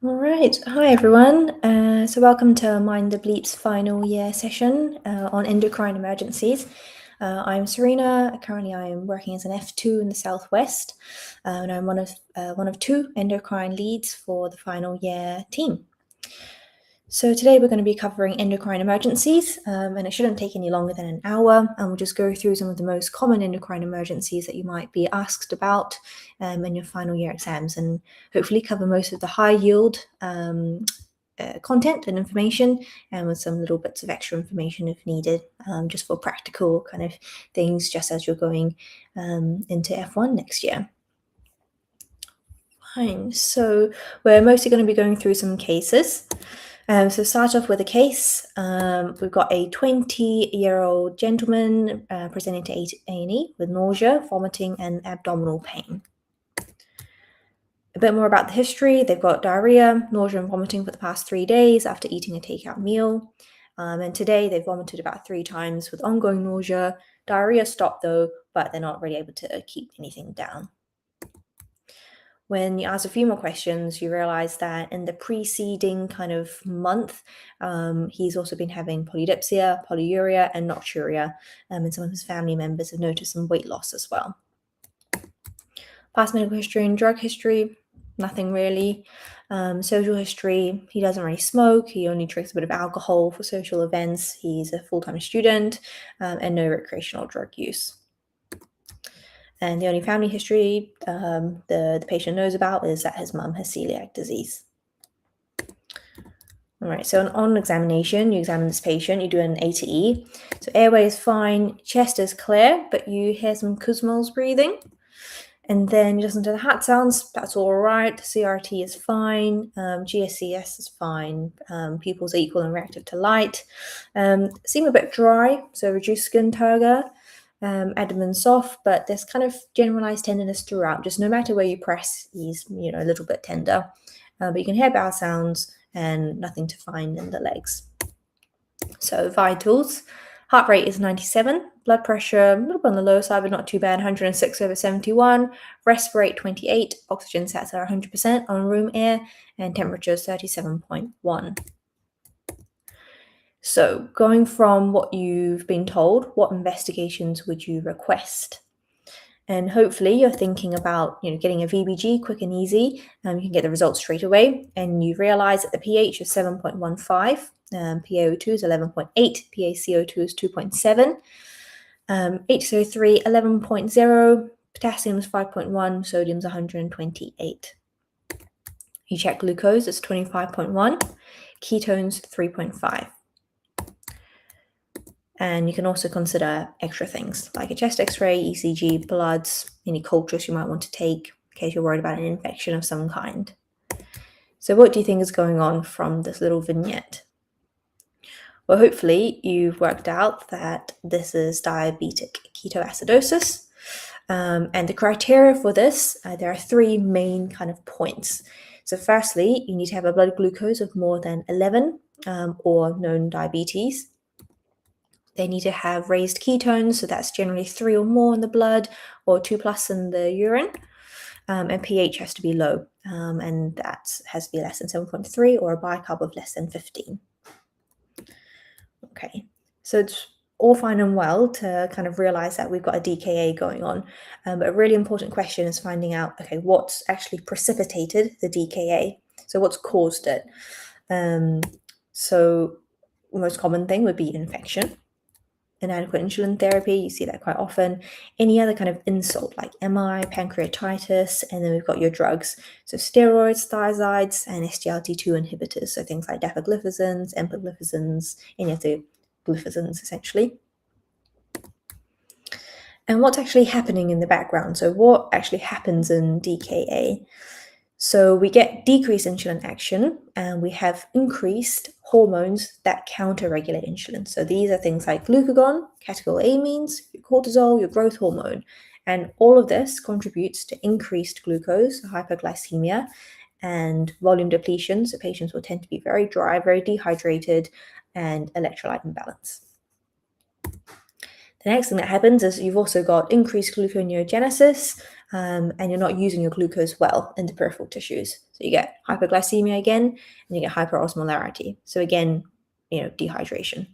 All right. Hi, everyone. So welcome to Mind the Bleep's final year session on endocrine emergencies. I'm Serena. Currently, I am working as an F2 in the Southwest, and I'm one of two endocrine leads for the final year team. So today we're going to be covering endocrine emergencies, and it shouldn't take any longer than an hour, and we'll just go through some of the most common endocrine emergencies that you might be asked about in your final year exams, and hopefully cover most of the high yield content and information, and with some little bits of extra information if needed, just for practical kind of things, just as you're going into F1 next year. Fine, so we're mostly going to be going through some cases. So start off with a case. We've got a 20-year-old gentleman presenting to A&E with nausea, vomiting, and abdominal pain. A bit more about the history. They've got diarrhea, nausea, and vomiting for the past 3 days after eating a takeout meal. And today they've vomited about 3 times with ongoing nausea. Diarrhea stopped though, but they're not really able to keep anything down. When you ask a few more questions, you realize that in the preceding kind of month, he's also been having polydipsia, polyuria, and nocturia, and some of his family members have noticed some weight loss as well. Past medical history and drug history, nothing really. Social history, he doesn't really smoke, he only drinks a bit of alcohol for social events, he's a full-time student, and no recreational drug use. And the only family history the patient knows about is that his mum has celiac disease. All right, so on examination, you examine this patient, you do an A to E. So airway is fine, chest is clear, but you hear some Kussmaul's breathing. And then you listen to the heart sounds, that's all right. CRT is fine, GSCS is fine, pupils are equal and reactive to light. Seem a bit dry, so reduced skin turgor. Abdomen soft, but there's kind of generalized tenderness throughout. Just no matter where you press, he's a little bit tender. But you can hear bowel sounds and nothing to find in the legs. So vitals, heart rate is 97, blood pressure a little bit on the low side, but not too bad, 106/71, respirate 28, oxygen sats are 100% on room air, and temperature is 37.1. So going from what you've been told, what investigations would you request? And hopefully you're thinking about getting a VBG quick and easy. You can get the results straight away, and you realize that the pH is 7.15, PaO2 is 11.8, PaCO2 is 2.7, HCO3 11.0, potassium is 5.1, sodium is 128. You check glucose, it's 25.1, ketones 3.5. And you can also consider extra things like a chest x-ray, ECG, bloods, any cultures you might want to take in case you're worried about an infection of some kind. So what do you think is going on from this little vignette? Well, hopefully you've worked out that this is diabetic ketoacidosis. And the criteria for this, there are 3 main kind of points. So firstly, you need to have a blood glucose of more than 11 or known diabetes. They need to have raised ketones, so that's generally 3 or more in the blood or 2+ in the urine. And pH has to be low, and that has to be less than 7.3 or a bicarb of less than 15. Okay, so it's all fine and well to kind of realize that we've got a DKA going on, but a really important question is finding out, okay, what's actually precipitated the DKA? So what's caused it? So the most common thing would be infection. Inadequate insulin therapy, you see that quite often. Any other kind of insult like MI, pancreatitis, and then we've got your drugs. So steroids, thiazides, and SGLT2 inhibitors. So things like dapagliflozins, empagliflozins, any of the gliflozins essentially. And what's actually happening in the background? So what actually happens in DKA? So we get decreased insulin action, and we have increased hormones that counter-regulate insulin. So these are things like glucagon, catecholamines, your cortisol, your growth hormone. And all of this contributes to increased glucose, hyperglycemia, and volume depletion. So patients will tend to be very dry, very dehydrated, and electrolyte imbalance. The next thing that happens is you've also got increased gluconeogenesis, and you're not using your glucose well in the peripheral tissues. So you get hypoglycemia again, and you get hyperosmolarity. So again, dehydration.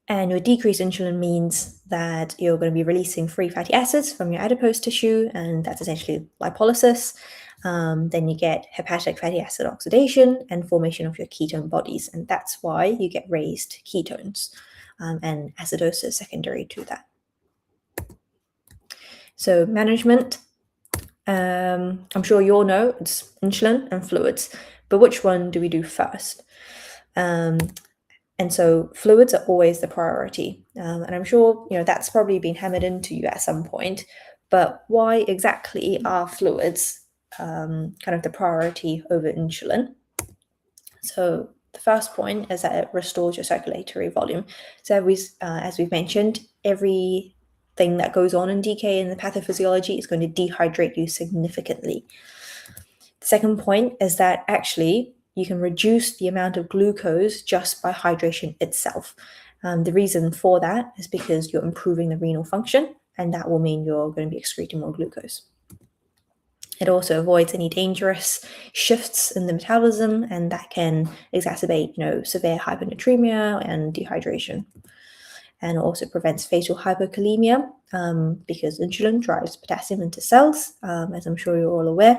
And your decreased insulin means that you're going to be releasing free fatty acids from your adipose tissue, and that's essentially lipolysis. Then you get hepatic fatty acid oxidation and formation of your ketone bodies, and that's why you get raised ketones and acidosis secondary to that. So management, I'm sure you all know it's insulin and fluids, but which one do we do first? And so fluids are always the priority. And I'm sure, that's probably been hammered into you at some point, but why exactly are fluids kind of the priority over insulin? So the first point is that it restores your circulatory volume. So as we've mentioned, everything that goes on in DK in the pathophysiology is going to dehydrate you significantly. The second point is that actually you can reduce the amount of glucose just by hydration itself. The reason for that is because you're improving the renal function, and that will mean you're going to be excreting more glucose. It also avoids any dangerous shifts in the metabolism, and that can exacerbate, severe hyponatremia and dehydration. And also prevents fatal hypokalemia because insulin drives potassium into cells, as I'm sure you're all aware,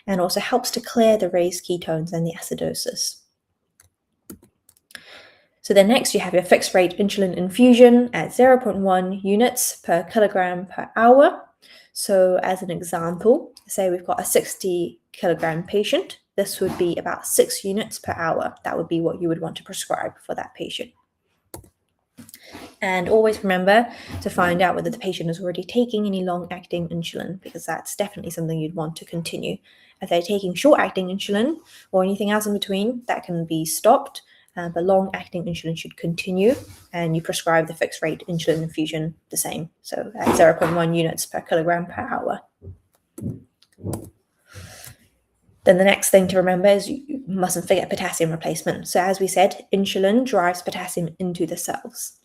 and also helps to clear the raised ketones and the acidosis. So then next you have your fixed rate insulin infusion at 0.1 units per kilogram per hour. So as an example, say we've got a 60 kilogram patient, this would be about 6 units per hour. That would be what you would want to prescribe for that patient. And always remember to find out whether the patient is already taking any long-acting insulin, because that's definitely something you'd want to continue. If they're taking short-acting insulin or anything else in between, that can be stopped, but long-acting insulin should continue, and you prescribe the fixed-rate insulin infusion the same, so at 0.1 units per kilogram per hour. Then the next thing to remember is you mustn't forget potassium replacement. So as we said, insulin drives potassium into the cells.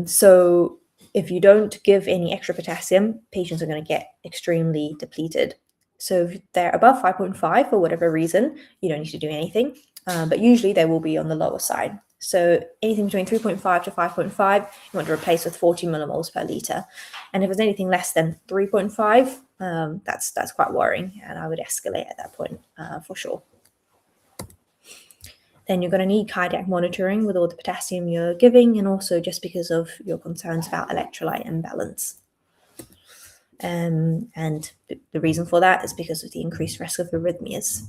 So if you don't give any extra potassium, patients are going to get extremely depleted. So if they're above 5.5 for whatever reason, you don't need to do anything, but usually they will be on the lower side. So anything between 3.5 to 5.5, you want to replace with 40 millimoles per liter. And if it's anything less than 3.5, that's quite worrying, and I would escalate at that point for sure. Then you're going to need cardiac monitoring with all the potassium you're giving, and also just because of your concerns about electrolyte imbalance. And the reason for that is because of the increased risk of arrhythmias.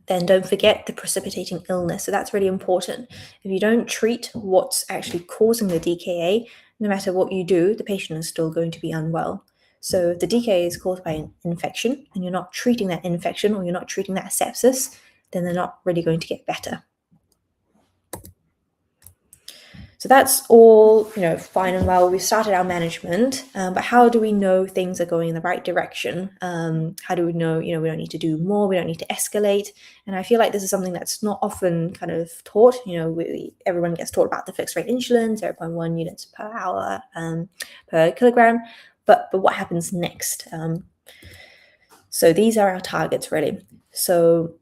Then don't forget the precipitating illness. So that's really important. If you don't treat what's actually causing the DKA, no matter what you do, the patient is still going to be unwell. So if the DKA is caused by an infection and you're not treating that infection, or you're not treating that sepsis, then they're not really going to get better. So that's all, fine and well. We've started our management, but how do we know things are going in the right direction? How do we know, we don't need to do more, we don't need to escalate? And I feel like this is something that's not often kind of taught. Everyone gets taught about the fixed rate insulin, 0.1 units per hour per kilogram, but what happens next? So these are our targets, really. So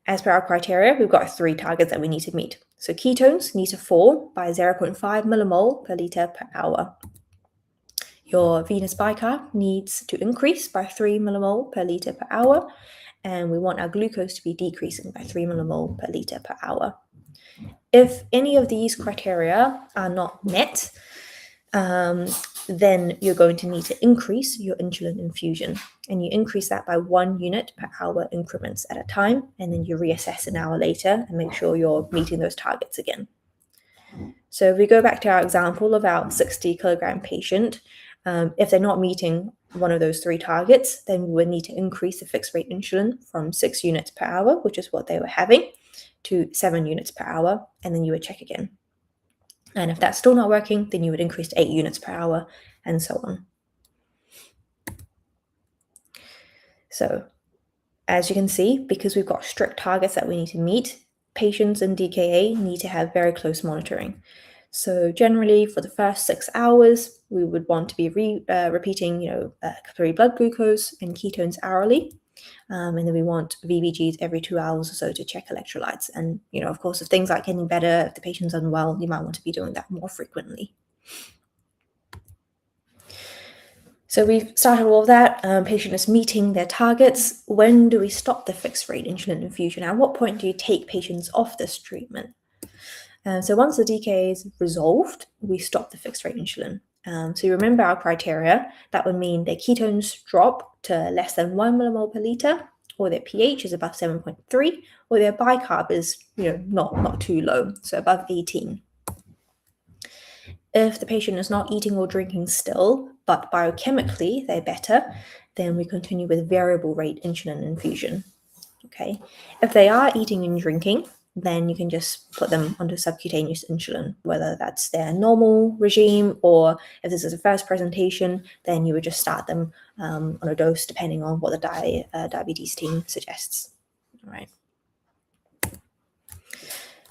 as per our criteria, we've got 3 targets that we need to meet. So ketones need to fall by 0.5 millimole per liter per hour. Your venous bicarb needs to increase by 3 millimole per liter per hour. And we want our glucose to be decreasing by 3 millimole per liter per hour. If any of these criteria are not met, then you're going to need to increase your insulin infusion, and you increase that by 1 unit per hour increments at a time, and then you reassess an hour later and make sure you're meeting those targets again. So if we go back to our example of our 60 kilogram patient, if they're not meeting one of those 3 targets, then we would need to increase the fixed rate insulin from 6 units per hour, which is what they were having, to 7 units per hour, and then you would check again. And if that's still not working, then you would increase to 8 units per hour, and so on. So, as you can see, because we've got strict targets that we need to meet, patients in DKA need to have very close monitoring. So generally, for the first 6 hours, we would want to be repeating, capillary blood glucose and ketones hourly. And then we want VBGs every 2 hours or so to check electrolytes. And, of course, if things aren't getting better, if the patient's unwell, you might want to be doing that more frequently. So we've started all of that. Patient is meeting their targets. When do we stop the fixed rate insulin infusion? At what point do you take patients off this treatment? So once the DKA is resolved, we stop the fixed rate insulin. So you remember our criteria. That would mean their ketones drop to less than 1 millimole per liter, or their pH is above 7.3, or their bicarb is not too low, so above 18. If the patient is not eating or drinking still, but biochemically they're better, then we continue with variable rate insulin infusion. Okay. If they are eating and drinking, then you can just put them onto subcutaneous insulin, whether that's their normal regime, or if this is a first presentation, then you would just start them on a dose depending on what the diabetes team suggests. All right.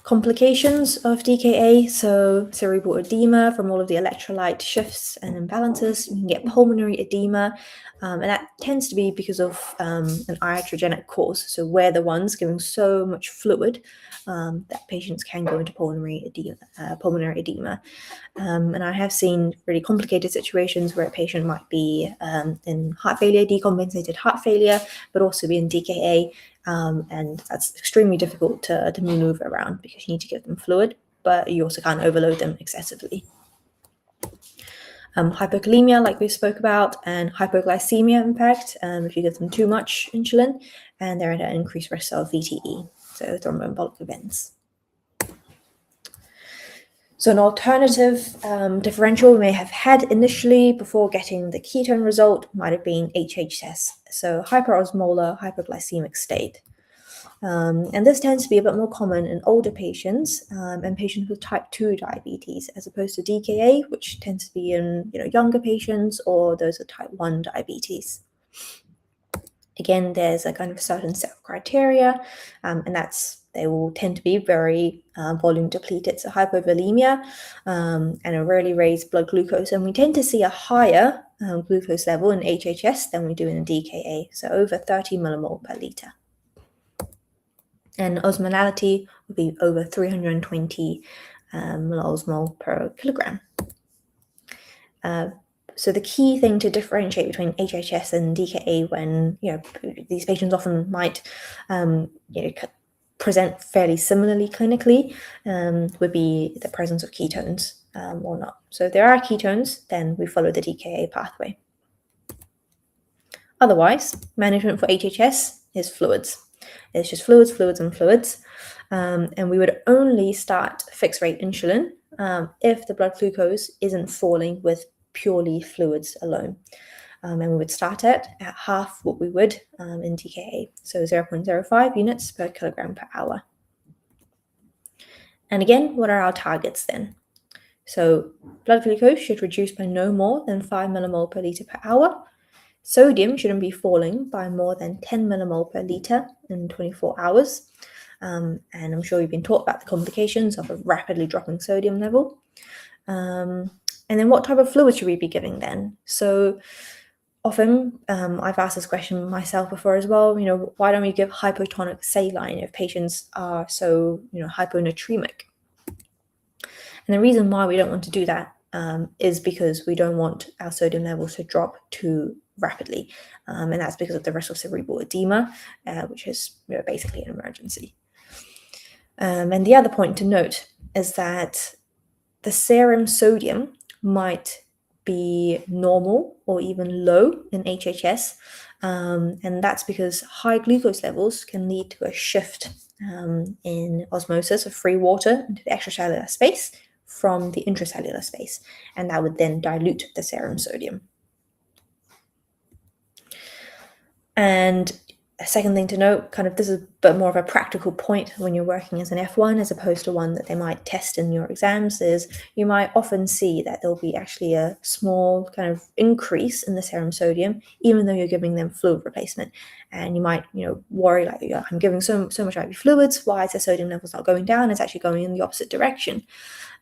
Complications of DKA, so cerebral edema from all of the electrolyte shifts and imbalances. You can get pulmonary edema, and that tends to be because of an iatrogenic cause. So we're the ones giving so much fluid that patients can go into pulmonary edema. And I have seen really complicated situations where a patient might be in heart failure, decompensated heart failure, but also be in DKA. And that's extremely difficult to maneuver around because you need to give them fluid, but you also can't overload them excessively. Hypokalemia, like we spoke about, and hypoglycemia impact if you give them too much insulin, and they're at an increased risk of VTE, so thromboembolic events. So an alternative differential we may have had initially before getting the ketone result might have been HHS, so hyperosmolar hypoglycemic state. And this tends to be a bit more common in older patients and patients with type 2 diabetes, as opposed to DKA, which tends to be in younger patients or those with type 1 diabetes. Again, there's a kind of certain set of criteria, and they will tend to be very volume depleted, so hypovolemia and a rarely raised blood glucose. And we tend to see a higher glucose level in HHS than we do in DKA, so over 30 millimole per liter. And osmolality would be over 320 millosmol per kilogram. So the key thing to differentiate between HHS and DKA, when these patients often might present fairly similarly clinically, would be the presence of ketones or not. So if there are ketones, then we follow the DKA pathway. Otherwise, management for HHS is fluids. It's just fluids, and fluids. And we would only start fixed rate insulin if the blood glucose isn't falling with purely fluids alone. And we would start it at half what we would in DKA, so 0.05 units per kilogram per hour. And again, what are our targets then? So blood glucose should reduce by no more than 5 millimole per liter per hour. Sodium shouldn't be falling by more than 10 millimole per liter in 24 hours. And I'm sure you've been taught about the complications of a rapidly dropping sodium level. And then what type of fluid should we be giving then? So often, I've asked this question myself before as well, why don't we give hypotonic saline if patients are so, hyponatremic? And the reason why we don't want to do that is because we don't want our sodium levels to drop too rapidly. And that's because of the risk of cerebral edema, which is basically an emergency. And the other point to note is that the serum sodium might be normal or even low in HHS, and that's because high glucose levels can lead to a shift in osmosis of free water into the extracellular space from the intracellular space, and that would then dilute the serum sodium. And A second thing to note, kind of this is a bit more of a practical point when you're working as an F1 as opposed to one that they might test in your exams, is you might often see that there'll be actually a small kind of increase in the serum sodium, even though you're giving them fluid replacement. And you might, worry like, I'm giving so much IV fluids, why is the sodium levels not going down? It's actually going in the opposite direction.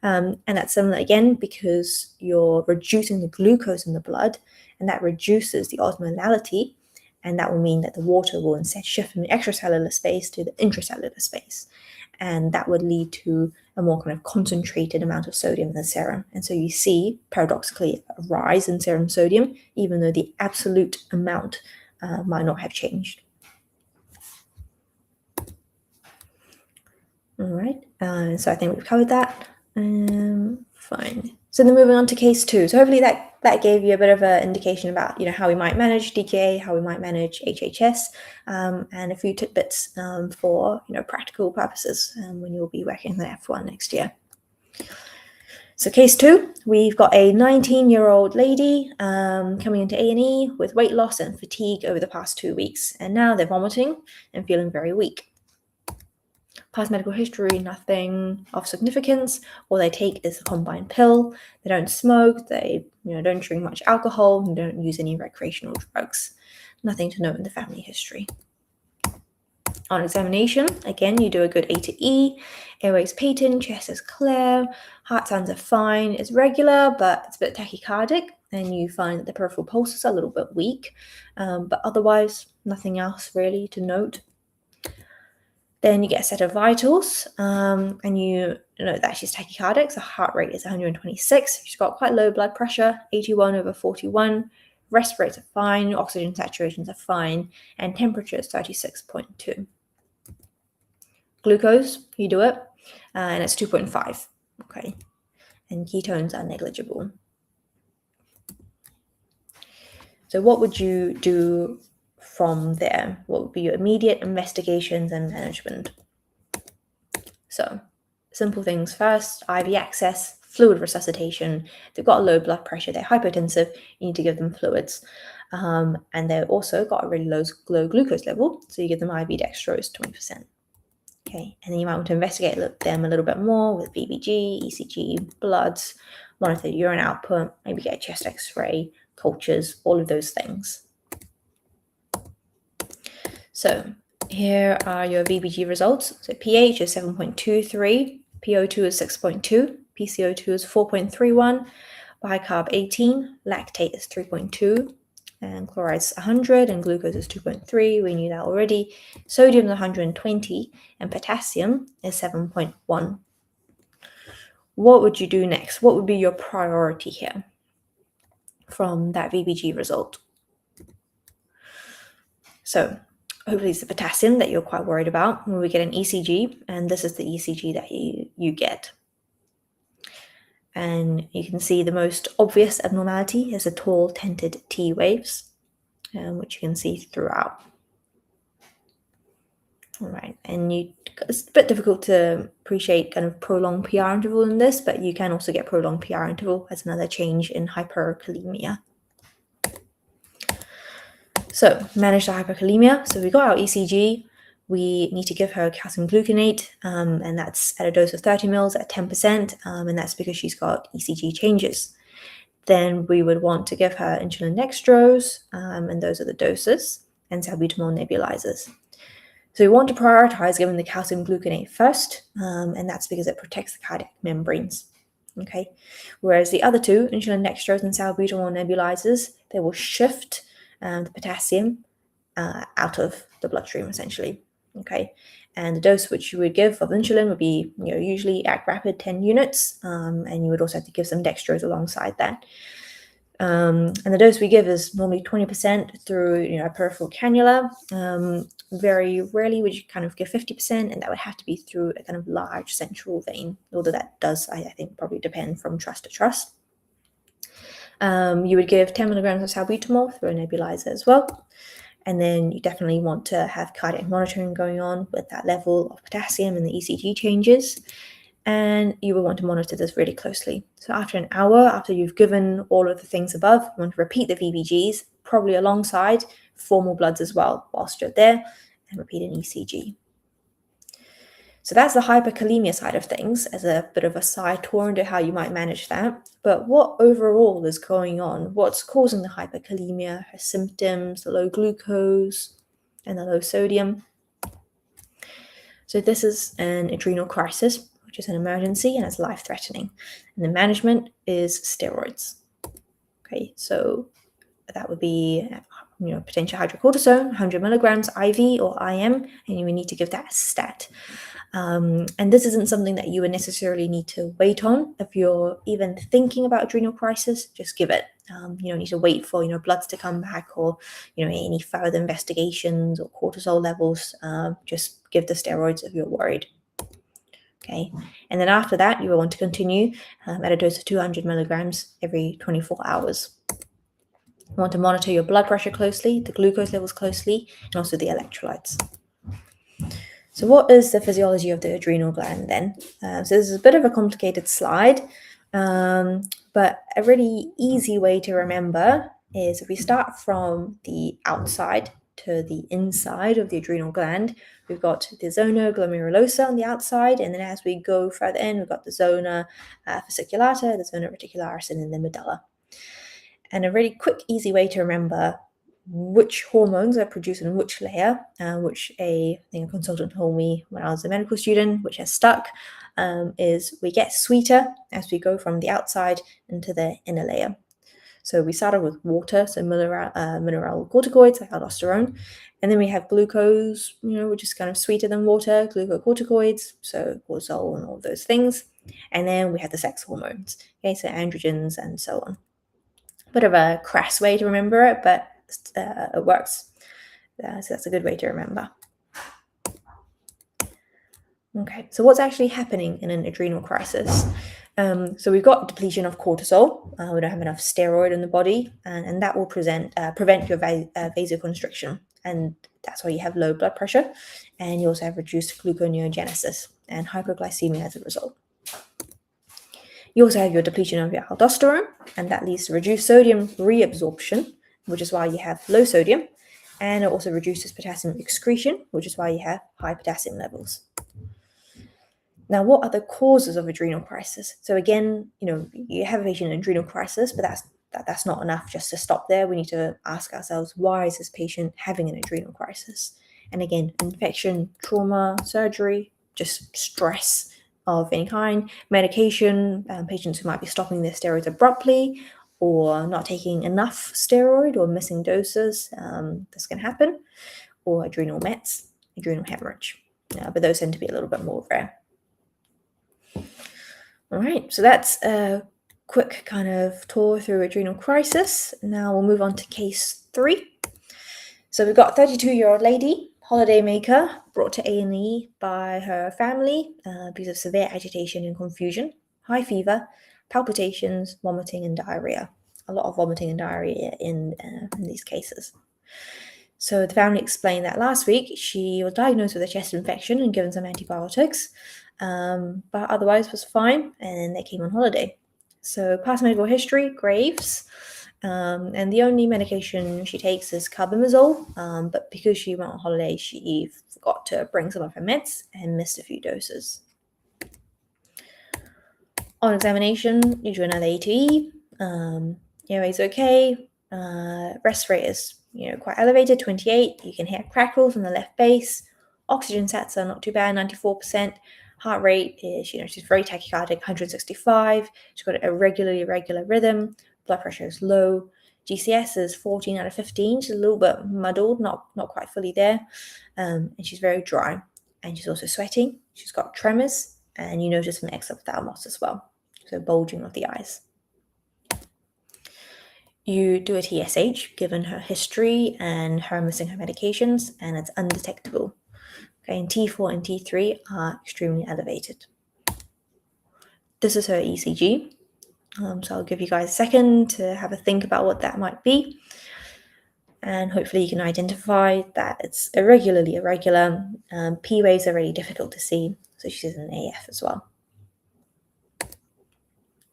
And that's similar again because you're reducing the glucose in the blood, and that reduces the osmolality. And that will mean that the water will instead shift from the extracellular space to the intracellular space. And that would lead to a more kind of concentrated amount of sodium in the serum. And so you see, paradoxically, a rise in serum sodium, even though the absolute amount might not have changed. All right, so I think we've covered that. Fine. So then moving on to case 2. So hopefully that gave you a bit of an indication about how we might manage DKA, how we might manage HHS, and a few tidbits for practical purposes when you'll be working on F1 next year. So case 2, we've got a 19-year-old lady coming into A&E with weight loss and fatigue over the past 2 weeks, and now they're vomiting and feeling very weak. Past medical history, nothing of significance. All they take is a combined pill. They don't smoke. They don't drink much alcohol and don't use any recreational drugs. Nothing to note in the family history. On examination, again, you do a good A to E. Airways patent, chest is clear, heart sounds are fine. It's regular, but it's a bit tachycardic, and you find that the peripheral pulses are a little bit weak, but otherwise nothing else really to note. Then you get a set of vitals, and you know that she's tachycardic, so heart rate is 126. She's got quite low blood pressure, 81/41. Respirates are fine, oxygen saturations are fine, and temperature is 36.2. Glucose, you do it, and it's 2.5. Okay, and ketones are negligible. So what would you do from there? What would be your immediate investigations and management? So, simple things first: IV access, fluid resuscitation. They've got low blood pressure, they're hypotensive, you need to give them fluids. And they've also got a really low glucose level, so you give them IV dextrose, 20%. Okay, and then you might want to investigate them a little bit more with BBG, ECG, bloods, monitor urine output, maybe get a chest x-ray, cultures, all of those things. So here are your VBG results. So pH is 7.23, PO2 is 6.2, PCO2 is 4.31, bicarb 18, lactate is 3.2, and chloride is 100, and glucose is 2.3. We knew that already. Sodium is 120, and potassium is 7.1. What would you do next? What would be your priority here from that VBG result? So hopefully it's the potassium that you're quite worried about when we get an ECG, and this is the ECG that you get. And you can see the most obvious abnormality is the tall tented T waves, which you can see throughout. All right, and it's a bit difficult to appreciate kind of prolonged PR interval in this, but you can also get prolonged PR interval as another change in hyperkalemia. So manage the hyperkalemia. So we got our ECG. We need to give her calcium gluconate, and that's at a dose of 30 mils at 10%, and that's because she's got ECG changes. Then we would want to give her insulin dextrose, and those are the doses, and salbutamol nebulizers. So we want to prioritize giving the calcium gluconate first, and that's because it protects the cardiac membranes. Okay, whereas the other two, insulin dextrose and salbutamol nebulizers, they will shift the potassium out of the bloodstream essentially. Okay, and the dose which you would give of insulin would be usually at rapid 10 units, and you would also have to give some dextrose alongside that. And the dose we give is normally 20% through a peripheral cannula. Very rarely would you kind of give 50%, and that would have to be through a kind of large central vein, although that does, I think, probably depend from trust to trust. You would give 10 milligrams of salbutamol through a nebulizer as well. And then you definitely want to have cardiac monitoring going on with that level of potassium and the ECG changes. And you will want to monitor this really closely. So after an hour, after you've given all of the things above, you want to repeat the VBGs, probably alongside formal bloods as well whilst you're there, and repeat an ECG. So that's the hyperkalemia side of things, as a bit of a side tour into how you might manage that. But what overall is going on? What's causing the hyperkalemia, her symptoms, the low glucose and the low sodium? So this is an adrenal crisis, which is an emergency and it's life-threatening. And the management is steroids. Okay, so that would be potential hydrocortisone, 100 milligrams IV or IM, and you would need to give that a stat. And this isn't something that you would necessarily need to wait on. If you're even thinking about adrenal crisis, just give it. You don't need to wait for bloods to come back or any further investigations or cortisol levels. Just give the steroids if you're worried. Okay, and then after that, you will want to continue at a dose of 200 milligrams every 24 hours. You want to monitor your blood pressure closely, the glucose levels closely, and also the electrolytes. So what is the physiology of the adrenal gland then? So this is a bit of a complicated slide, but a really easy way to remember is if we start from the outside to the inside of the adrenal gland, we've got the zona glomerulosa on the outside, and then as we go further in, we've got the zona fasciculata, the zona reticularis, and then the medulla. And a really quick, easy way to remember which hormones are produced in which layer, which a consultant told me when I was a medical student, which has stuck, is we get sweeter as we go from the outside into the inner layer. So we started with water, so mineral corticoids like aldosterone, and then we have glucose, which is kind of sweeter than water, glucocorticoids, so cortisol and all those things, and then we have the sex hormones, okay, so androgens and so on. Bit of a crass way to remember it, but it works. So that's a good way to remember. Okay, so what's actually happening in an adrenal crisis? So we've got depletion of cortisol. We don't have enough steroid in the body, and that will prevent your vasoconstriction, and that's why you have low blood pressure, and you also have reduced gluconeogenesis and hypoglycemia as a result. You also have your depletion of your aldosterone, and that leads to reduced sodium reabsorption, which is why you have low sodium, and it also reduces potassium excretion, which is why you have high potassium levels. Now, what are the causes of adrenal crisis? So again, you have a patient in adrenal crisis, but that's not enough just to stop there. We need to ask ourselves, why is this patient having an adrenal crisis? And again, infection, trauma, surgery, just stress of any kind, medication, patients who might be stopping their steroids abruptly or not taking enough steroid or missing doses, this can happen, or adrenal mets, adrenal hemorrhage, but those tend to be a little bit more rare. All right, so that's a quick kind of tour through adrenal crisis. Now we'll move on to case 3. So we've got a 32-year-old lady, holidaymaker, brought to A&E by her family because of severe agitation and confusion, high fever, palpitations, vomiting, and diarrhea. A lot of vomiting and diarrhea in these cases. So the family explained that last week she was diagnosed with a chest infection and given some antibiotics, but otherwise was fine, and they came on holiday. So past medical history, Graves, and the only medication she takes is carbimazole, but because she went on holiday, she forgot to bring some of her meds and missed a few doses. On examination, you do another ATE, airway's okay, rest rate is quite elevated, 28, you can hear crackles in the left base, oxygen sats are not too bad, 94%, heart rate is, she's very tachycardic, 165, she's got a irregular rhythm, blood pressure is low, GCS is 14 out of 15, she's a little bit muddled, not quite fully there, and she's very dry, and she's also sweating, she's got tremors, and you notice some exophthalmos as well, so bulging of the eyes. You do a TSH, given her history and her missing her medications, and it's undetectable. Okay, and T4 and T3 are extremely elevated. This is her ECG. So I'll give you guys a second to have a think about what that might be. And hopefully you can identify that it's irregularly irregular. P waves are really difficult to see, so she's an AF as well.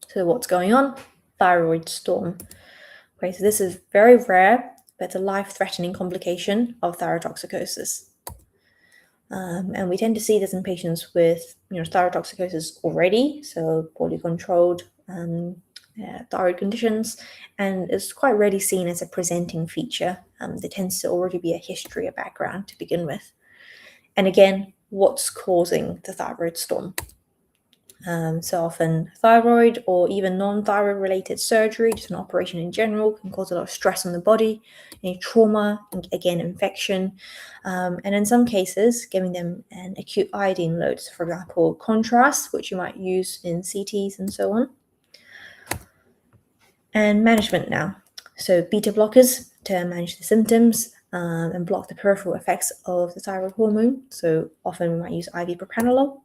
So what's going on? Thyroid storm. Okay, so this is very rare, but it's a life-threatening complication of thyrotoxicosis. And we tend to see this in patients with thyrotoxicosis already, so poorly controlled thyroid conditions, and it's quite rarely seen as a presenting feature. There tends to already be a history, a background to begin with. And again, what's causing the thyroid storm? So often thyroid or even non-thyroid related surgery, just an operation in general, can cause a lot of stress on the body, any trauma, again, infection. And in some cases, giving them an acute iodine load, so for example, contrast, which you might use in CTs and so on. And management now. So beta blockers to manage the symptoms and block the peripheral effects of the thyroid hormone. So often we might use IV propranolol.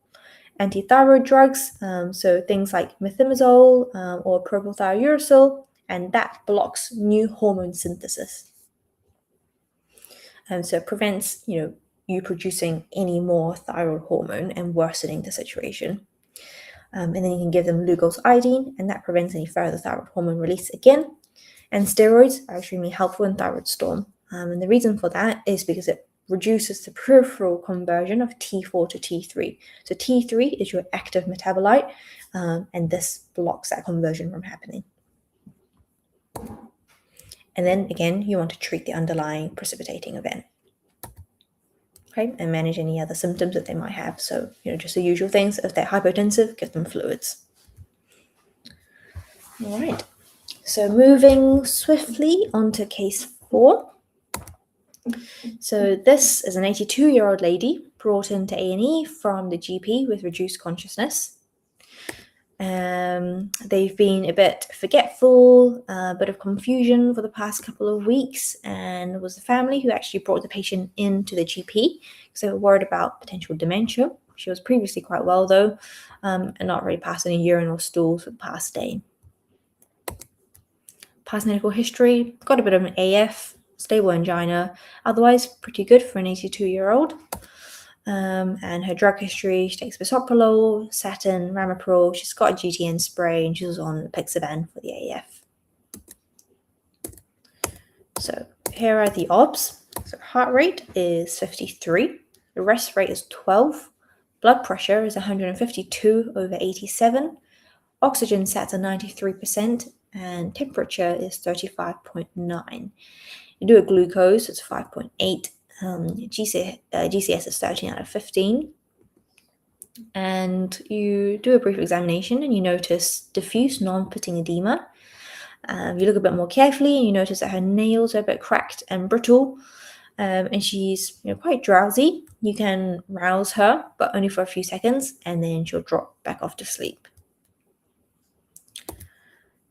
Anti-thyroid drugs, so things like methimazole or propylthiouracil, and that blocks new hormone synthesis. And so it prevents, you producing any more thyroid hormone and worsening the situation. And then you can give them Lugol's iodine, and that prevents any further thyroid hormone release again. And steroids are extremely helpful in thyroid storm. And the reason for that is because it reduces the peripheral conversion of T4 to T3. So T3 is your active metabolite, and this blocks that conversion from happening. And then again, you want to treat the underlying precipitating event. Okay, and manage any other symptoms that they might have. So, just the usual things. If they're hypotensive, give them fluids. All right, so moving swiftly on to case 4. So this is an 82-year-old lady brought into A&E from the GP with reduced consciousness. They've been a bit forgetful, a bit of confusion for the past couple of weeks, and it was the family who actually brought the patient into the GP because they were worried about potential dementia. She was previously quite well though, and not really passing a urine or stool for the past day. Past medical history, got a bit of an AF, stable angina, otherwise pretty good for an 82-year-old. And her drug history, she takes bisoprolol, Satin, Ramipril, she's got a GTN spray, and she was on Apixaban for the AF. So here are the obs. So heart rate is 53, the rest rate is 12, blood pressure is 152/87, oxygen sats at 93%, and temperature is 35.9. You do a glucose, it's 5.8. GCS is 13/15. And you do a brief examination and you notice diffuse non-pitting edema. You look a bit more carefully and you notice that her nails are a bit cracked and brittle, and she's quite drowsy. You can rouse her, but only for a few seconds, and then she'll drop back off to sleep.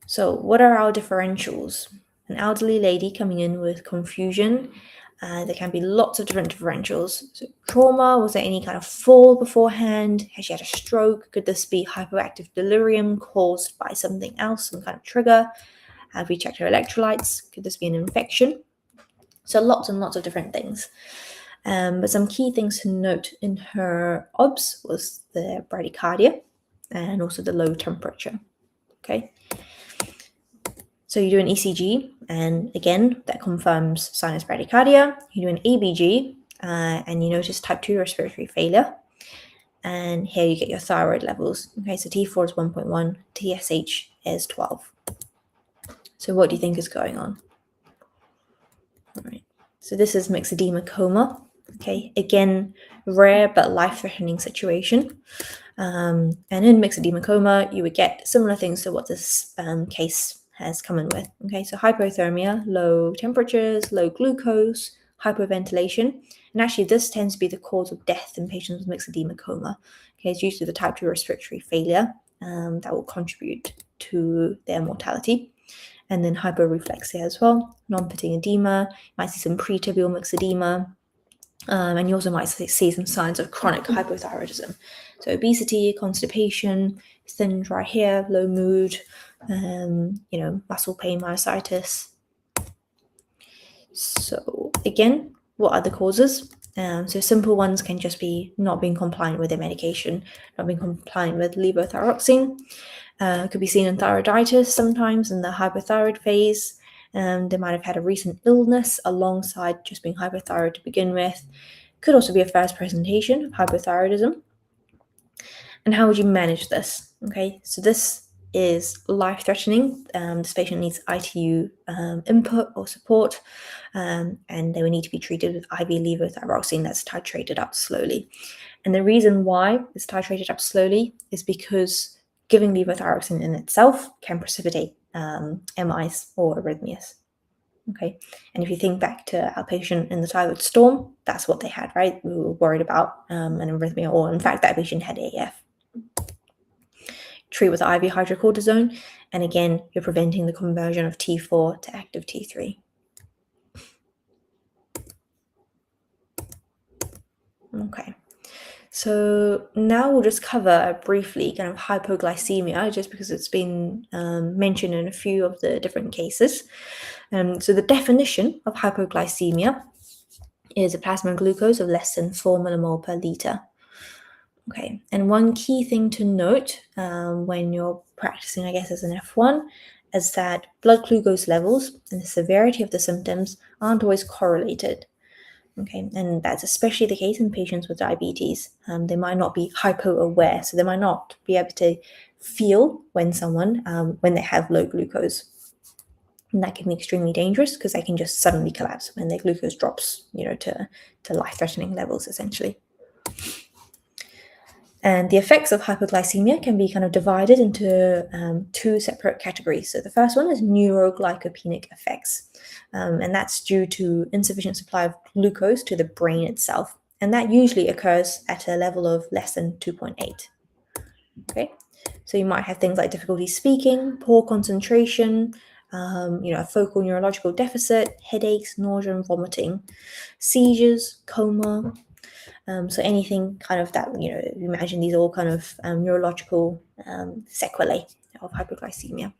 So what are our differentials? An elderly lady coming in with confusion. There can be lots of different differentials. So trauma, was there any kind of fall beforehand? Has she had a stroke? Could this be hypoactive delirium caused by something else, some kind of trigger? Have we checked her electrolytes? Could this be an infection? So lots and lots of different things. But some key things to note in her OBS was the bradycardia and also the low temperature. Okay. So you do an ECG, and again, that confirms sinus bradycardia. You do an ABG, and you notice type 2 respiratory failure. And here you get your thyroid levels. Okay, so T4 is 1.1, TSH is 12. So what do you think is going on? All right. So this is myxedema coma. Okay, again, rare but life-threatening situation. And in myxedema coma, you would get similar things to what this case has come in with. Okay, so hypothermia, low temperatures, low glucose, hypoventilation, and actually this tends to be the cause of death in patients with myxedema coma. Okay, it's usually the type 2 respiratory failure that will contribute to their mortality. And then hyporeflexia as well, non-pitting edema, you might see some pretibial myxedema, and you also might see some signs of chronic hypothyroidism. So obesity, constipation, thin dry hair, low mood, muscle pain, myositis. So again, what are the causes? So simple ones can just be not being compliant with their medication, not being compliant with levothyroxine. Could be seen in thyroiditis sometimes in the hypothyroid phase, They might have had a recent illness alongside just being hypothyroid to begin with. Could also be a first presentation of hypothyroidism. And how would you manage this? Okay, so this is life-threatening. This patient needs ITU input or support, and they will need to be treated with IV levothyroxine that's titrated up slowly. And the reason why it's titrated up slowly is because giving levothyroxine in itself can precipitate MIs or arrhythmias. Okay, and if you think back to our patient in the thyroid storm, that's what they had, right? We were worried about an arrhythmia, or in fact, that patient had AF. Treat with IV hydrocortisone, and again, you're preventing the conversion of T4 to active T3. Okay, so now we'll just cover briefly kind of hypoglycemia, just because it's been mentioned in a few of the different cases. So the definition of hypoglycemia is a plasma glucose of less than 4 millimole per liter. Okay, and one key thing to note when you're practicing, I guess, as an F1, is that blood glucose levels and the severity of the symptoms aren't always correlated. Okay, and that's especially the case in patients with diabetes. They might not be hypo-aware, so they might not be able to feel when they have low glucose. And that can be extremely dangerous because they can just suddenly collapse when their glucose drops, to life-threatening levels, essentially. And the effects of hypoglycemia can be kind of divided into two separate categories. So the first one is neuroglycopenic effects, and that's due to insufficient supply of glucose to the brain itself. And that usually occurs at a level of less than 2.8. Okay, so you might have things like difficulty speaking, poor concentration, a focal neurological deficit, headaches, nausea and vomiting, seizures, coma. So anything kind of that, imagine these are all kind of neurological sequelae of hypoglycemia.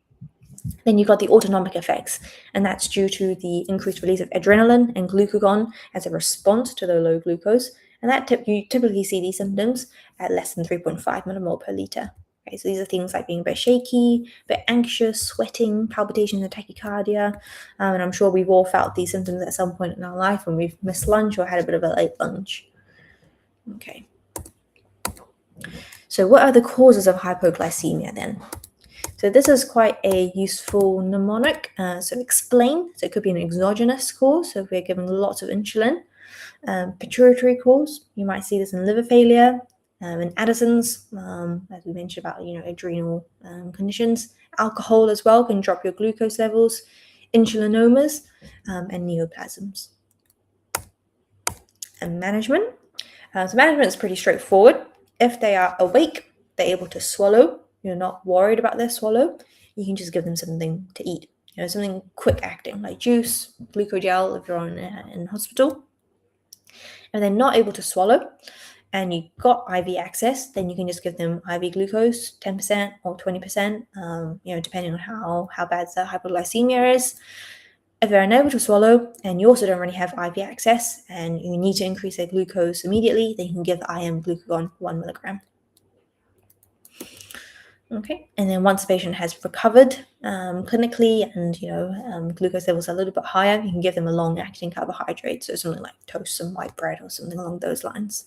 Then you've got the autonomic effects, and that's due to the increased release of adrenaline and glucagon as a response to the low glucose. And that you typically see these symptoms at less than 3.5 millimole per liter. Okay, so these are things like being a bit shaky, a bit anxious, sweating, palpitations and tachycardia. And I'm sure we've all felt these symptoms at some point in our life when we've missed lunch or had a bit of a late lunch. Okay. So what are the causes of hypoglycemia then? So this is quite a useful mnemonic. So explain. So it could be an exogenous cause. So if we're giving lots of insulin. Pituitary cause. You might see this in liver failure, in Addison's, as we mentioned about adrenal conditions. Alcohol as well can drop your glucose levels. Insulinomas and neoplasms. And management. So management is pretty straightforward. If they are awake, they're able to swallow, you're not worried about their swallow, you can just give them something to eat. Something quick acting like juice, glucogel if you're in hospital. And they're not able to swallow and you've got IV access, then you can just give them IV glucose, 10% or 20%, depending on how bad the hypoglycemia is. If they're unable to swallow and you also don't really have IV access and you need to increase their glucose immediately, then you can give IM glucagon 1 milligram. Okay, and then once the patient has recovered clinically and glucose levels are a little bit higher, you can give them a long-acting carbohydrate, so something like toast and white bread or something along those lines.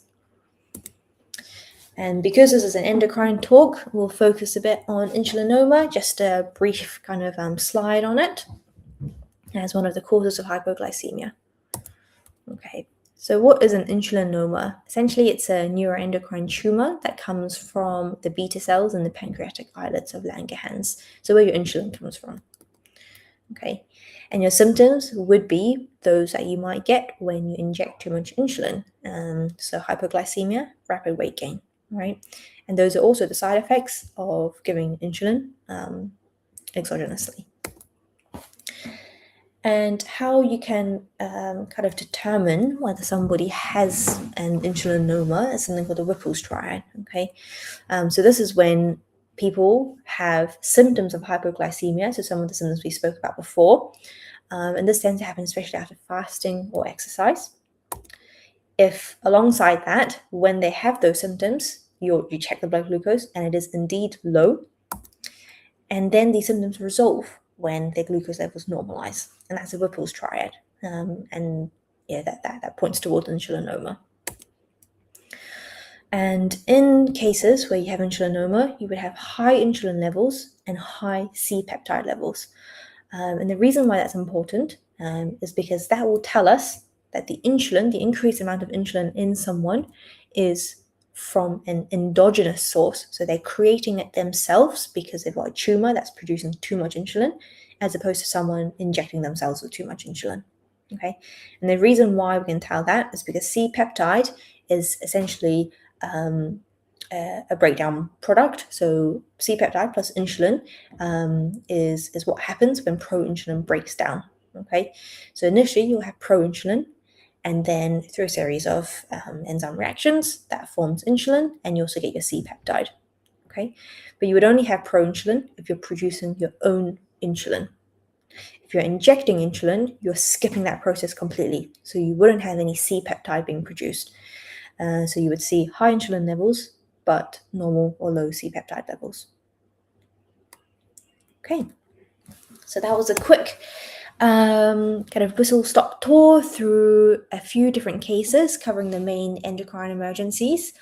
And because this is an endocrine talk, we'll focus a bit on insulinoma, just a brief kind of slide on it as one of the causes of hypoglycemia. Okay, so what is an insulinoma? Essentially, it's a neuroendocrine tumor that comes from the beta cells in the pancreatic islets of Langerhans, so where your insulin comes from. Okay, and your symptoms would be those that you might get when you inject too much insulin. So hypoglycemia, rapid weight gain, right? And those are also the side effects of giving insulin exogenously. And how you can kind of determine whether somebody has an insulinoma is something called the Whipple's triad, okay? So this is when people have symptoms of hypoglycemia, so some of the symptoms we spoke about before, and this tends to happen especially after fasting or exercise. If alongside that, when they have those symptoms, you check the blood glucose and it is indeed low, and then these symptoms resolve when their glucose levels normalize. and that's a Whipple's triad. And yeah, that points towards insulinoma. And in cases where you have insulinoma, you would have high insulin levels and high C-peptide levels. And the reason why that's important is because that will tell us that the insulin, the increased amount of insulin in someone, is from an endogenous source. So they're creating it themselves because they've got a tumor that's producing too much insulin, as opposed to someone injecting themselves with too much insulin. Okay, and the reason why we can tell that is because C-peptide is essentially a breakdown product. So C-peptide plus insulin is what happens when proinsulin breaks down. Okay, so initially you'll have proinsulin, and then through a series of enzyme reactions that forms insulin, and you also get your C-peptide. Okay, but you would only have proinsulin if you're producing your own insulin. If you're injecting insulin, you're skipping that process completely, so you wouldn't have any C-peptide being produced. So you would see high insulin levels, but normal or low C-peptide levels. Okay, so that was a quick kind of whistle-stop tour through a few different cases covering the main endocrine emergencies.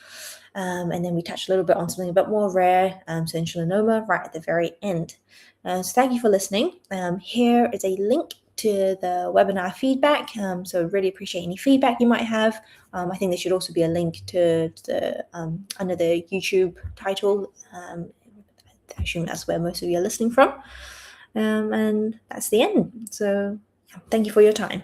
And then we touched a little bit on something a bit more rare, so insulinoma right at the very end. So thank you for listening. Here is a link to the webinar feedback, so really appreciate any feedback you might have. I think there should also be a link to the under the YouTube title. I assume that's where most of you are listening from. And that's the end. So thank you for your time.